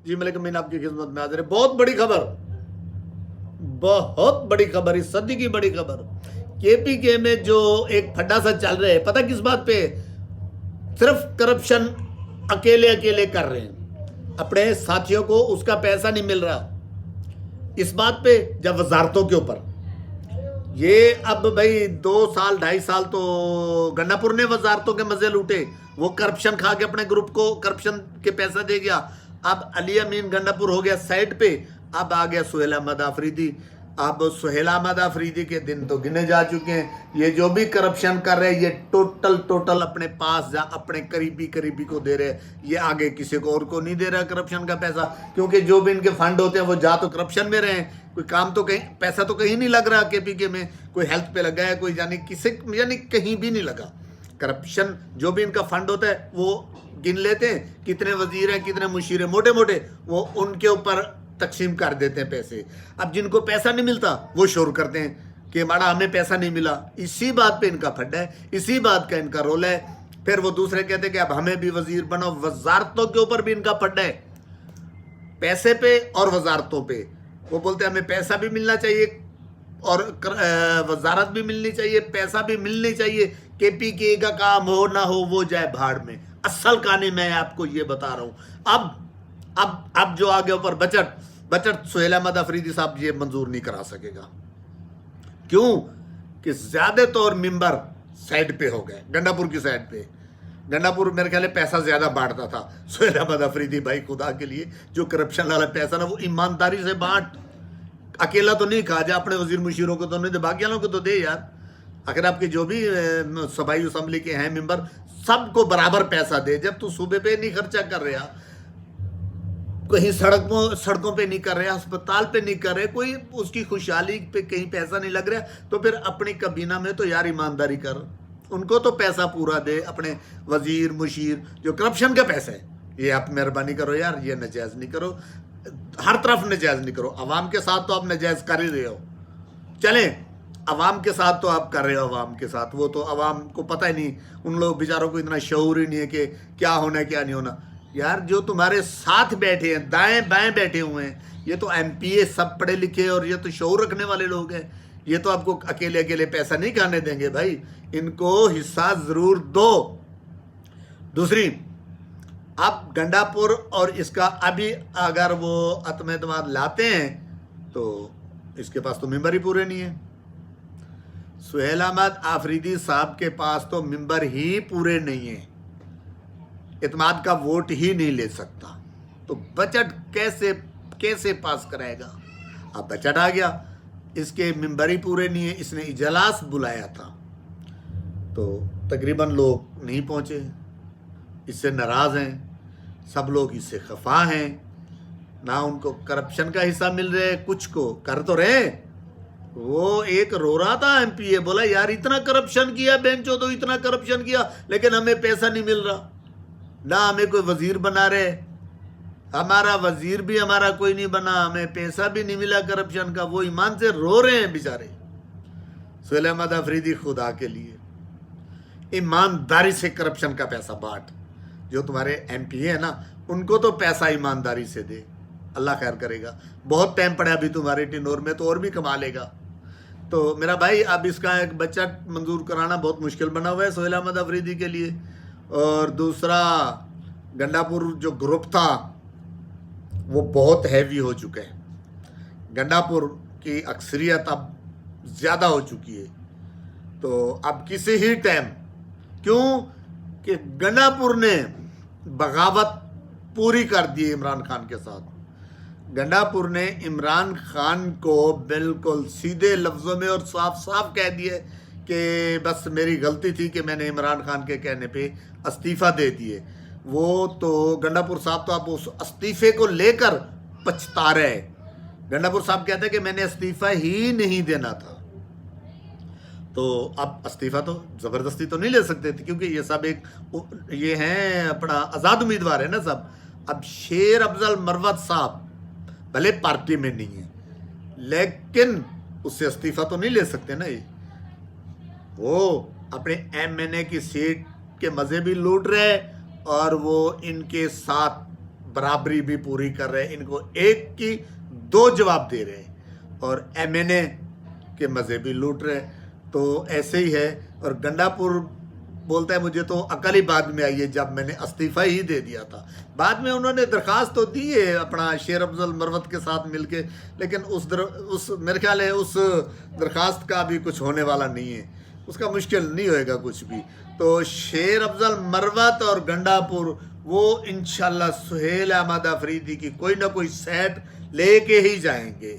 جی ملک امین آپ کی خدمت میں حاضر ہے. بہت بڑی خبر، بہت بڑی خبر، اس صدی کی بڑی خبر. کے پی کے میں جو ایک پھڈا سا چل رہے ہیں، پتہ کس بات پہ؟ صرف کرپشن اکیلے کر رہے ہیں، اپنے ساتھیوں کو اس کا پیسہ نہیں مل رہا. اس بات پہ جب وزارتوں کے اوپر یہ اب بھائی 2 سال 2.5 سال تو گنڈا پور نے وزارتوں کے مزے لوٹے، وہ کرپشن کھا کے اپنے گروپ کو کرپشن کے پیسہ دے گیا. اب علی امین گنڈا پور ہو گیا سائڈ پہ، اب آ گیا سہیل احمد آفریدی. اب سہیل احمد آفریدی کے دن تو گنے جا چکے ہیں. یہ جو بھی کرپشن کر رہے ہیں یہ ٹوٹل اپنے پاس اپنے قریبی کو دے رہے ہیں. یہ آگے کسی کو اور کو نہیں دے رہا کرپشن کا پیسہ، کیونکہ جو بھی ان کے فنڈ ہوتے ہیں وہ جا تو کرپشن میں رہے ہیں. کوئی کام تو کہیں، پیسہ تو کہیں نہیں لگ رہا کے پی کے میں، کوئی ہیلتھ پہ لگا ہے، کوئی یعنی کہیں بھی نہیں لگا. کرپشن جو بھی ان کا فنڈ ہوتا ہے وہ گن لیتے ہیں، کتنے وزیر ہیں، کتنے مشیر ہیں، موٹے وہ ان کے اوپر تقسیم کر دیتے ہیں پیسے. اب جن کو پیسہ نہیں ملتا وہ شور کرتے ہیں کہ ماڑا ہمیں پیسہ نہیں ملا. اسی بات پہ ان کا پھڈا ہے، اسی بات کا ان کا رول ہے. پھر وہ دوسرے کہتے ہیں کہ اب ہمیں بھی وزیر بناؤ. وزارتوں کے اوپر بھی ان کا پھڈا ہے، پیسے پہ اور وزارتوں پہ. وہ بولتے ہیں ہمیں پیسہ بھی ملنا چاہیے اور وزارت بھی ملنی چاہیے، پیسہ بھی ملنی چاہیے. کے پی کے کا کام ہو نہ ہو وہ جائے بھاڑ میں. اصل کہانی میں آپ کو یہ بتا رہا ہوں. اب جو آگے اوپر بجٹ سہیل احمد آفریدی صاحب یہ منظور نہیں کرا سکے گا. کیوں کہ زیادہ طور ممبر سائڈ پہ ہو گئے، گنڈا پور کی سائڈ پہ. گنڈا پور میرے خیال ہے پیسہ زیادہ بانٹتا تھا. سہیل احمد آفریدی بھائی خدا کے لیے جو کرپشن والا پیسہ نا وہ ایمانداری سے بانٹ. اکیلا تو نہیں کھا جا، اپنے وزیر مشیروں کو تو نہیں دے، باقی والوں کو تو دے یار. اگر آپ کے جو بھی صوبائی اسمبلی کے ہیں ممبر سب کو برابر پیسہ دے. جب تو صوبے پہ نہیں خرچہ کر رہا، کہیں سڑکوں پہ نہیں کر رہے، ہسپتال پہ نہیں کر رہے، کوئی اس کی خوشحالی پہ کہیں پیسہ نہیں لگ رہا، تو پھر اپنی کابینہ میں تو یار ایمانداری کر، ان کو تو پیسہ پورا دے. اپنے وزیر مشیر جو کرپشن کا پیسہ ہے یہ آپ مہربانی کرو یار، یہ نجائز نہیں کرو، ہر طرف نجائز نہیں کرو. عوام کے ساتھ تو آپ نجائز کر ہی رہے ہو، چلیں عوام کے ساتھ تو آپ کر رہے ہو، عوام کے ساتھ وہ تو عوام کو پتہ ہی نہیں، ان لوگ بیچاروں کو اتنا شعور ہی نہیں ہے کہ کیا ہونا ہے کیا نہیں ہونا. یار جو تمہارے ساتھ بیٹھے ہیں، دائیں بائیں بیٹھے ہوئے ہیں، یہ تو ایم پی اے سب پڑھے لکھے اور یہ تو شعور رکھنے والے لوگ ہیں. یہ تو آپ کو اکیلے پیسہ نہیں کھانے دیں گے بھائی، ان کو حصہ ضرور دو. دوسری، اب گنڈا پور اور اس کا ابھی اگر وہ عدم اعتماد لاتے ہیں تو اس کے پاس تو ممبر ہی پورے نہیں ہیں. سہیل احمد آفریدی صاحب کے پاس تو ممبر ہی پورے نہیں ہیں، اعتماد کا ووٹ ہی نہیں لے سکتا، تو بجٹ کیسے پاس کرائے گا؟ اب بجٹ آ گیا، اس کے ممبر ہی پورے نہیں ہیں. اس نے اجلاس بلایا تھا تو تقریباً لوگ نہیں پہنچے، اس سے ناراض ہیں، سب لوگ اس سے خفا ہیں. نہ ان کو کرپشن کا حصہ مل رہے، کچھ کو کر تو رہے. وہ ایک رو رہا تھا ایم پی اے، بولا یار اتنا کرپشن کیا بینچو تو اتنا کرپشن کیا لیکن ہمیں پیسہ نہیں مل رہا، نہ ہمیں کوئی وزیر بنا رہے، ہمارا وزیر بھی ہمارا کوئی نہیں بنا، ہمیں پیسہ بھی نہیں ملا کرپشن کا. وہ ایمان سے رو رہے ہیں بیچارے. سہیل احمد آفریدی خدا کے لیے ایمانداری سے کرپشن کا پیسہ بانٹ. جو تمہارے ایم پی اے ہیں نا ان کو تو پیسہ ایمانداری سے دے، اللہ خیر کرے گا. بہت ٹائم پڑا ابھی تمہارے ٹینور میں، تو اور بھی کما لے گا. تو میرا بھائی اب اس کا ایک بجٹ منظور کرانا بہت مشکل بنا ہوا ہے سہیل احمد آفریدی کے لیے. اور دوسرا، گنڈا پور جو گروپ تھا وہ بہت ہیوی ہو چکا ہے. گنڈا پور کی اکثریت اب زیادہ ہو چکی ہے، تو اب کسی ہی ٹائم، کیوں کہ گنڈا پور نے بغاوت پوری کر دی عمران خان کے ساتھ. گنڈا پور نے عمران خان کو بالکل سیدھے لفظوں میں اور صاف کہہ دیے کہ بس میری غلطی تھی کہ میں نے عمران خان کے کہنے پہ استعفیٰ دے دیے. وہ تو گنڈا پور صاحب تو اب اس استعفے کو لے کر پچھتا رہے. گنڈا پور صاحب کہتے ہیں کہ میں نے استعفیٰ ہی نہیں دینا تھا. تو اب استعفیٰ تو زبردستی تو نہیں لے سکتے تھے، کیونکہ یہ سب یہ ہیں اپنا آزاد امیدوار ہے نا سب. اب شیر افضل مروت صاحب بھلے پارٹی میں نہیں ہے لیکن اس سے استعفیٰ تو نہیں لے سکتے نا. وہ اپنے ایم این اے کی سیٹ کے مزے بھی لوٹ رہے اور وہ ان کے ساتھ برابری بھی پوری کر رہے ہیں, ان کو ایک کی دو جواب دے رہے ہیں, اور MNA کے مزے بھی لوٹ رہے ہیں. تو ایسے ہی ہے. اور گنڈا پور بولتا ہے مجھے تو عقل ہی بعد میں آئی ہے جب میں نے استعفیٰ ہی دے دیا تھا. بعد میں انہوں نے درخواست تو دی ہے اپنا شیر افضل مروت کے ساتھ مل کے, لیکن اس میرے خیال ہے اس درخواست کا بھی کچھ ہونے والا نہیں ہے, اس کا مشکل نہیں ہوئے گا کچھ بھی. تو شیر افضل مروت اور گنڈا پور وہ انشاءاللہ سہیل احمد آفریدی کی کوئی نہ کوئی سیٹ لے کے ہی جائیں گے.